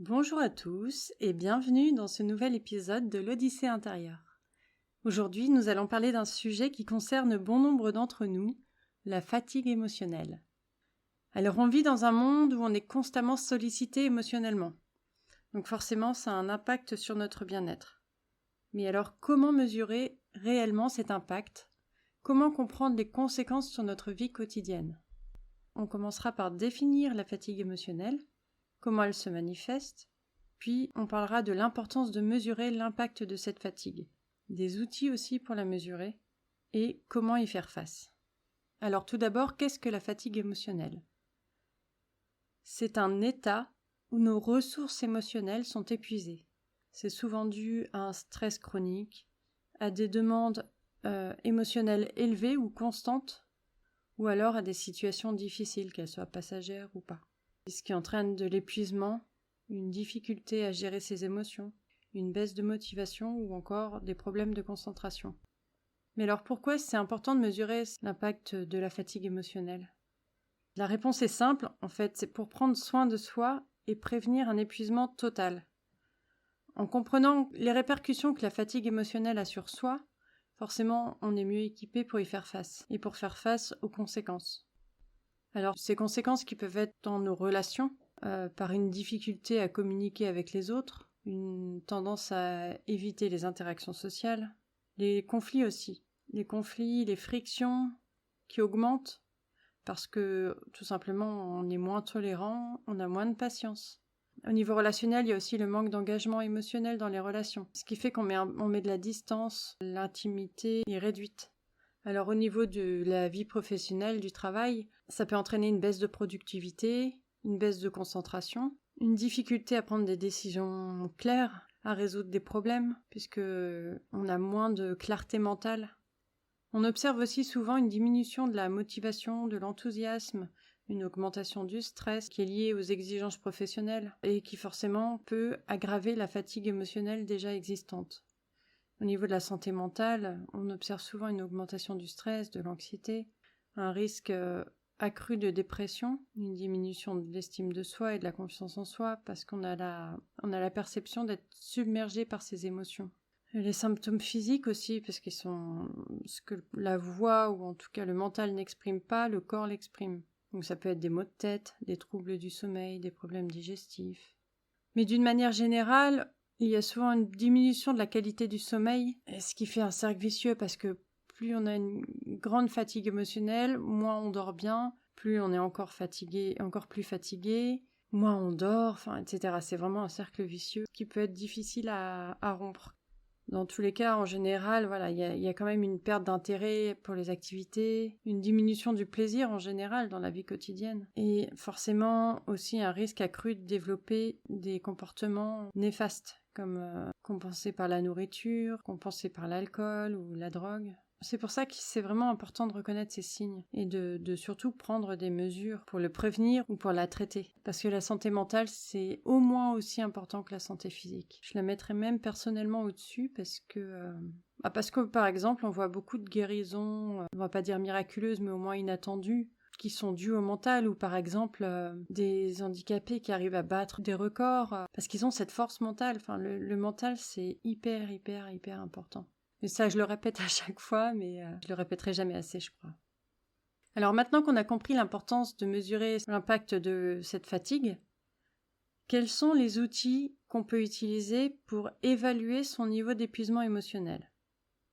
Bonjour à tous et bienvenue dans ce nouvel épisode de l'Odyssée intérieure. Aujourd'hui, nous allons parler d'un sujet qui concerne bon nombre d'entre nous, la fatigue émotionnelle. Alors on vit dans un monde où on est constamment sollicité émotionnellement. Donc forcément, ça a un impact sur notre bien-être. Mais alors comment mesurer réellement cet impact ? Comment comprendre les conséquences sur notre vie quotidienne ? On commencera par définir la fatigue émotionnelle, comment elle se manifeste, puis on parlera de l'importance de mesurer l'impact de cette fatigue, des outils aussi pour la mesurer, et comment y faire face. Alors tout d'abord, qu'est-ce que la fatigue émotionnelle ? C'est un état où nos ressources émotionnelles sont épuisées. C'est souvent dû à un stress chronique, à des demandes émotionnelles élevées ou constantes, ou alors à des situations difficiles, qu'elles soient passagères ou pas. Ce qui entraîne de l'épuisement, une difficulté à gérer ses émotions, une baisse de motivation ou encore des problèmes de concentration. Mais alors pourquoi c'est important de mesurer l'impact de la fatigue émotionnelle ? La réponse est simple, en fait, c'est pour prendre soin de soi et prévenir un épuisement total. En comprenant les répercussions que la fatigue émotionnelle a sur soi, forcément on est mieux équipé pour y faire face et pour faire face aux conséquences. Alors ces conséquences qui peuvent être dans nos relations, par une difficulté à communiquer avec les autres, une tendance à éviter les interactions sociales, les conflits aussi, les frictions qui augmentent parce que tout simplement on est moins tolérant, on a moins de patience. Au niveau relationnel, il y a aussi le manque d'engagement émotionnel dans les relations, ce qui fait qu'on met de la distance, l'intimité est réduite. Alors au niveau de la vie professionnelle, du travail, ça peut entraîner une baisse de productivité, une baisse de concentration, une difficulté à prendre des décisions claires, à résoudre des problèmes, puisque on a moins de clarté mentale. On observe aussi souvent une diminution de la motivation, de l'enthousiasme, une augmentation du stress qui est liée aux exigences professionnelles et qui forcément peut aggraver la fatigue émotionnelle déjà existante. Au niveau de la santé mentale, on observe souvent une augmentation du stress, de l'anxiété, un risque accru de dépression, une diminution de l'estime de soi et de la confiance en soi parce qu'on a la perception d'être submergé par ses émotions. Et les symptômes physiques aussi, parce qu'ils sont ce que la voix ou en tout cas le mental n'exprime pas, le corps l'exprime. Donc ça peut être des maux de tête, des troubles du sommeil, des problèmes digestifs. Mais d'une manière générale, il y a souvent une diminution de la qualité du sommeil, ce qui fait un cercle vicieux parce que plus on a une grande fatigue émotionnelle, moins on dort bien, plus on est encore plus fatigué, moins on dort, etc. C'est vraiment un cercle vicieux qui peut être difficile à rompre. Dans tous les cas, en général, il y a quand même une perte d'intérêt pour les activités, une diminution du plaisir en général dans la vie quotidienne, et forcément aussi un risque accru de développer des comportements néfastes, comme compensés par la nourriture, compensés par l'alcool ou la drogue. C'est pour ça que c'est vraiment important de reconnaître ces signes et de surtout prendre des mesures pour le prévenir ou pour la traiter. Parce que la santé mentale, c'est au moins aussi important que la santé physique. Je la mettrais même personnellement au-dessus parce que par exemple, on voit beaucoup de guérisons, on va pas dire miraculeuses, mais au moins inattendues, qui sont dues au mental, ou par exemple des handicapés qui arrivent à battre des records, parce qu'ils ont cette force mentale. Le mental, c'est hyper important. Et ça, je le répète à chaque fois, mais je le répéterai jamais assez, je crois. Alors maintenant qu'on a compris l'importance de mesurer l'impact de cette fatigue, quels sont les outils qu'on peut utiliser pour évaluer son niveau d'épuisement émotionnel ?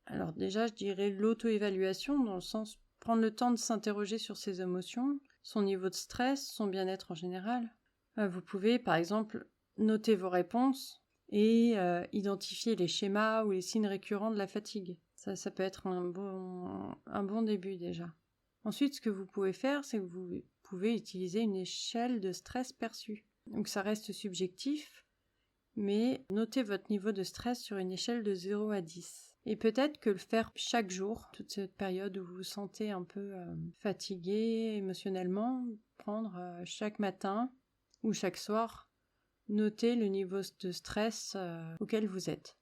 Alors déjà, je dirais l'auto-évaluation, dans le sens prendre le temps de s'interroger sur ses émotions, son niveau de stress, son bien-être en général. Vous pouvez, par exemple, noter vos réponses et identifier les schémas ou les signes récurrents de la fatigue. Ça peut être un bon début déjà. Ensuite, ce que vous pouvez faire, c'est que vous pouvez utiliser une échelle de stress perçu. Donc ça reste subjectif, mais notez votre niveau de stress sur une échelle de 0 à 10. Et peut-être que le faire chaque jour, toute cette période où vous vous sentez un peu fatigué émotionnellement, prendre chaque matin ou chaque soir, notez le niveau de stress auquel vous êtes.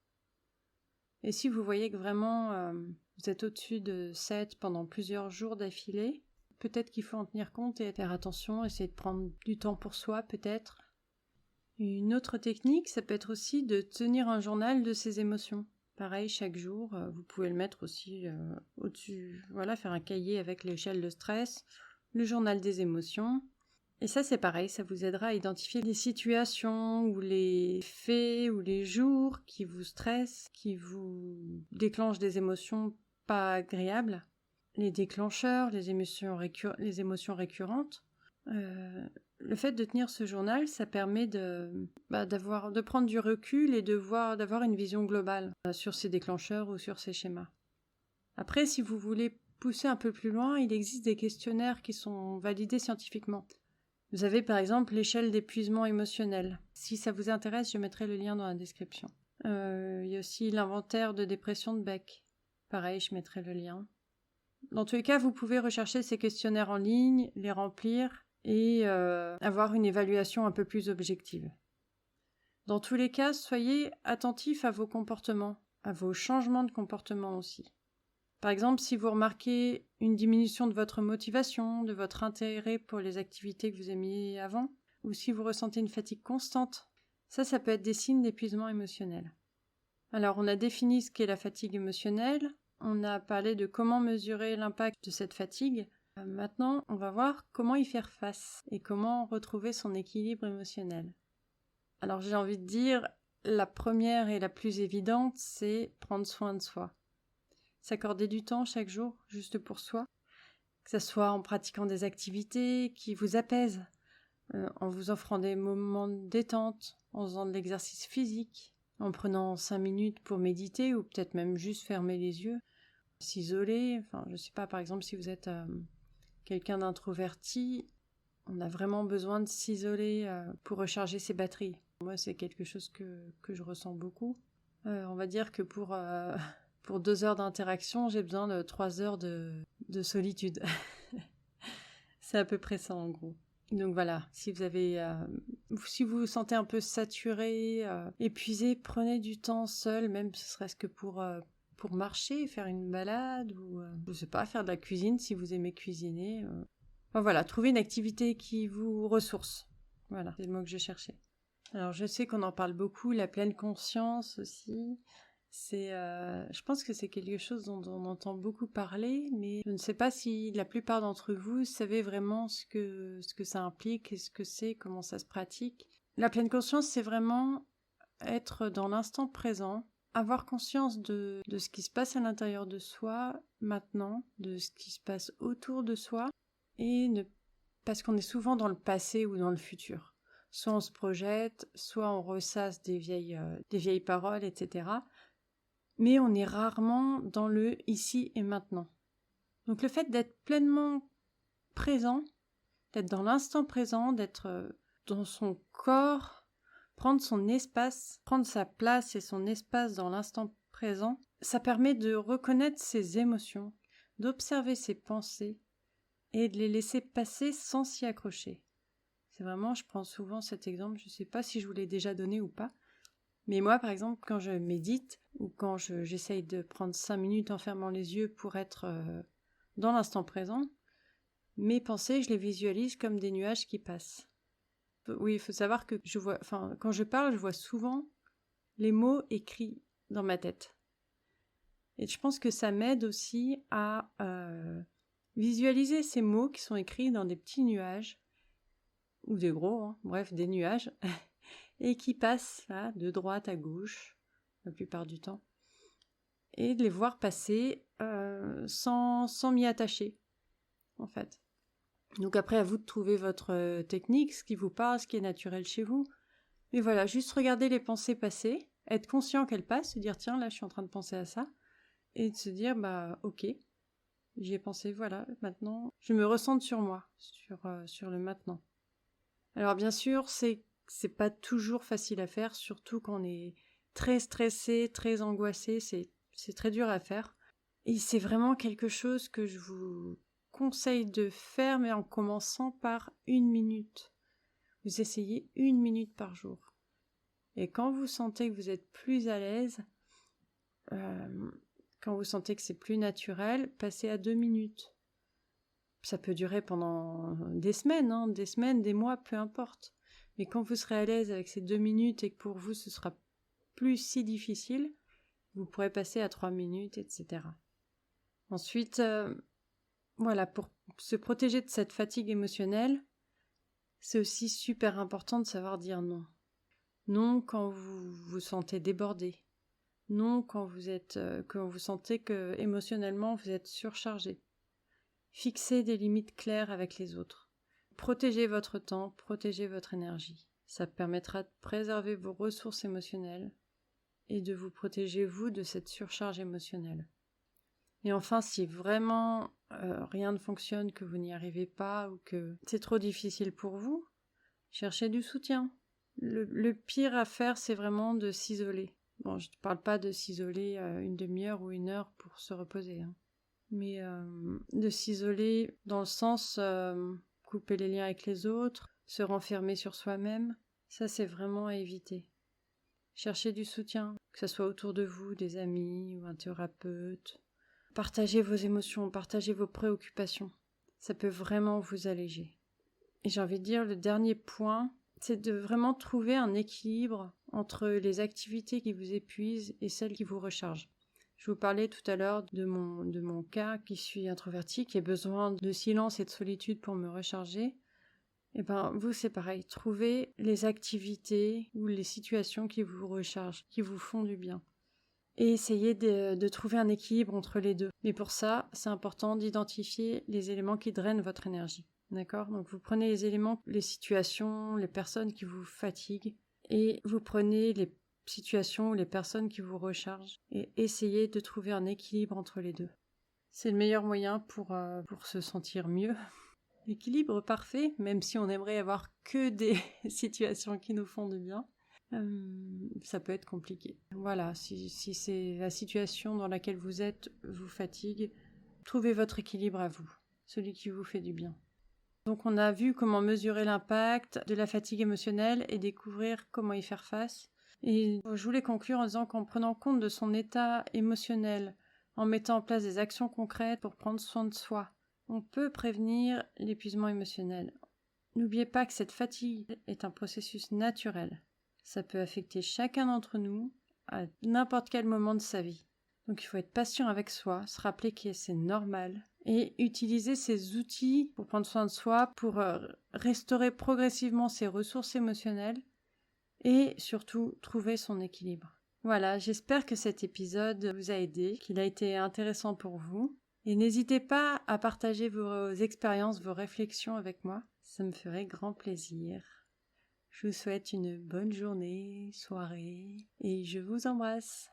Et si vous voyez que vraiment vous êtes au-dessus de 7 pendant plusieurs jours d'affilée, peut-être qu'il faut en tenir compte et faire attention, essayer de prendre du temps pour soi peut-être. Une autre technique, ça peut être aussi de tenir un journal de ses émotions. Pareil, chaque jour, vous pouvez le mettre aussi au-dessus, voilà, faire un cahier avec l'échelle de stress, le journal des émotions. Et ça, c'est pareil, ça vous aidera à identifier les situations ou les faits ou les jours qui vous stressent, qui vous déclenchent des émotions pas agréables, les déclencheurs, les émotions récurrentes. Le fait de tenir ce journal, ça permet de prendre du recul et d'avoir une vision globale sur ces déclencheurs ou sur ces schémas. Après, si vous voulez pousser un peu plus loin, il existe des questionnaires qui sont validés scientifiquement. Vous avez par exemple l'échelle d'épuisement émotionnel. Si ça vous intéresse, je mettrai le lien dans la description. Il y a aussi l'inventaire de dépression de Beck. Pareil, je mettrai le lien. Dans tous les cas, vous pouvez rechercher ces questionnaires en ligne, les remplir et avoir une évaluation un peu plus objective. Dans tous les cas, soyez attentifs à vos comportements, à vos changements de comportement aussi. Par exemple, si vous remarquez une diminution de votre motivation, de votre intérêt pour les activités que vous aimiez avant, ou si vous ressentez une fatigue constante, ça peut être des signes d'épuisement émotionnel. Alors, on a défini ce qu'est la fatigue émotionnelle, on a parlé de comment mesurer l'impact de cette fatigue. Maintenant, on va voir comment y faire face et comment retrouver son équilibre émotionnel. Alors, j'ai envie de dire, la première et la plus évidente, c'est prendre soin de soi. S'accorder du temps chaque jour, juste pour soi, que ce soit en pratiquant des activités qui vous apaisent, en vous offrant des moments de détente, en faisant de l'exercice physique, en prenant 5 minutes pour méditer ou peut-être même juste fermer les yeux, s'isoler. Enfin, je sais pas, par exemple, si vous êtes quelqu'un d'introverti, on a vraiment besoin de s'isoler pour recharger ses batteries. Moi, c'est quelque chose que je ressens beaucoup. On va dire que pour 2 heures d'interaction, j'ai besoin de 3 heures de solitude. C'est à peu près ça en gros. Donc voilà, si vous vous sentez un peu saturé, épuisé, prenez du temps seul, même ce serait-ce que pour marcher, faire une balade ou je sais pas, faire de la cuisine si vous aimez cuisiner. Enfin, voilà, trouvez une activité qui vous ressource. Voilà, c'est le mot que je cherchais. Alors je sais qu'on en parle beaucoup, la pleine conscience aussi. Je pense que c'est quelque chose dont on entend beaucoup parler, mais je ne sais pas si la plupart d'entre vous savez vraiment ce que ça implique, et ce que c'est, comment ça se pratique. La pleine conscience, c'est vraiment être dans l'instant présent, avoir conscience de ce qui se passe à l'intérieur de soi maintenant, de ce qui se passe autour de soi, parce qu'on est souvent dans le passé ou dans le futur. Soit on se projette, soit on ressasse des vieilles paroles, etc. Mais on est rarement dans le ici et maintenant. Donc le fait d'être pleinement présent, d'être dans l'instant présent, d'être dans son corps, prendre son espace, prendre sa place et son espace dans l'instant présent, ça permet de reconnaître ses émotions, d'observer ses pensées et de les laisser passer sans s'y accrocher. C'est vraiment, je prends souvent cet exemple, je ne sais pas si je vous l'ai déjà donné ou pas, mais moi, par exemple, quand je médite ou quand j'essaye de prendre 5 minutes en fermant les yeux pour être dans l'instant présent, mes pensées, je les visualise comme des nuages qui passent. Oui, il faut savoir que quand je parle, je vois souvent les mots écrits dans ma tête. Et je pense que ça m'aide aussi à visualiser ces mots qui sont écrits dans des petits nuages, ou des gros, hein, bref, des nuages, et qui passent là, de droite à gauche, la plupart du temps, et de les voir passer sans m'y attacher, en fait. Donc après, à vous de trouver votre technique, ce qui vous parle, ce qui est naturel chez vous. Mais voilà, juste regarder les pensées passer, être conscient qu'elles passent, se dire tiens, là je suis en train de penser à ça, et de se dire bah ok, j'y ai pensé, voilà, maintenant je me ressente sur moi, sur le maintenant. Alors bien sûr, c'est pas toujours facile à faire, surtout quand on est très stressé, très angoissé, c'est très dur à faire. Et c'est vraiment quelque chose que je vous conseille de faire, mais en commençant par 1 minute. Vous essayez 1 minute par jour. Et quand vous sentez que vous êtes plus à l'aise, quand vous sentez que c'est plus naturel, passez à 2 minutes. Ça peut durer pendant des semaines, des mois, peu importe. Mais quand vous serez à l'aise avec ces 2 minutes et que pour vous ce sera plus si difficile, vous pourrez passer à 3 minutes, etc. Ensuite, voilà, pour se protéger de cette fatigue émotionnelle, c'est aussi super important de savoir dire non. Non quand vous vous sentez débordé. Non quand vous sentez que émotionnellement vous êtes surchargé. Fixez des limites claires avec les autres. Protégez votre temps, protégez votre énergie. Ça permettra de préserver vos ressources émotionnelles et de vous protéger vous de cette surcharge émotionnelle. Et enfin, si vraiment rien ne fonctionne, que vous n'y arrivez pas ou que c'est trop difficile pour vous, cherchez du soutien. Le pire à faire, c'est vraiment de s'isoler. Bon, je ne parle pas de s'isoler une demi-heure ou 1 heure pour se reposer, hein. Mais de s'isoler dans le sens couper les liens avec les autres, se renfermer sur soi-même, ça c'est vraiment à éviter. Cherchez du soutien, que ce soit autour de vous, des amis ou un thérapeute. Partagez vos émotions, partagez vos préoccupations. Ça peut vraiment vous alléger. Et j'ai envie de dire, le dernier point, c'est de vraiment trouver un équilibre entre les activités qui vous épuisent et celles qui vous rechargent. Je vous parlais tout à l'heure de mon cas qui suis introvertie, qui a besoin de silence et de solitude pour me recharger. Et ben vous c'est pareil, trouvez les activités ou les situations qui vous rechargent, qui vous font du bien. Et essayez de trouver un équilibre entre les deux. Mais pour ça, c'est important d'identifier les éléments qui drainent votre énergie. D'accord ? Donc vous prenez les éléments, les situations, les personnes qui vous fatiguent, et vous prenez les situations ou les personnes qui vous rechargent, et essayez de trouver un équilibre entre les deux. C'est le meilleur moyen pour se sentir mieux. L'équilibre parfait, même si on aimerait avoir que des situations qui nous font du bien. Ça peut être compliqué. Voilà, si c'est la situation dans laquelle vous êtes vous fatigue, trouvez votre équilibre à vous, celui qui vous fait du bien. Donc on a vu comment mesurer l'impact de la fatigue émotionnelle et découvrir comment y faire face. Et je voulais conclure en disant qu'en prenant compte de son état émotionnel, en mettant en place des actions concrètes pour prendre soin de soi, on peut prévenir l'épuisement émotionnel. N'oubliez pas que cette fatigue est un processus naturel. Ça peut affecter chacun d'entre nous à n'importe quel moment de sa vie. Donc il faut être patient avec soi, se rappeler que c'est normal et utiliser ces outils pour prendre soin de soi, pour restaurer progressivement ses ressources émotionnelles et surtout trouver son équilibre. Voilà, j'espère que cet épisode vous a aidé, qu'il a été intéressant pour vous. Et n'hésitez pas à partager vos expériences, vos réflexions avec moi. Ça me ferait grand plaisir. Je vous souhaite une bonne journée, soirée et je vous embrasse.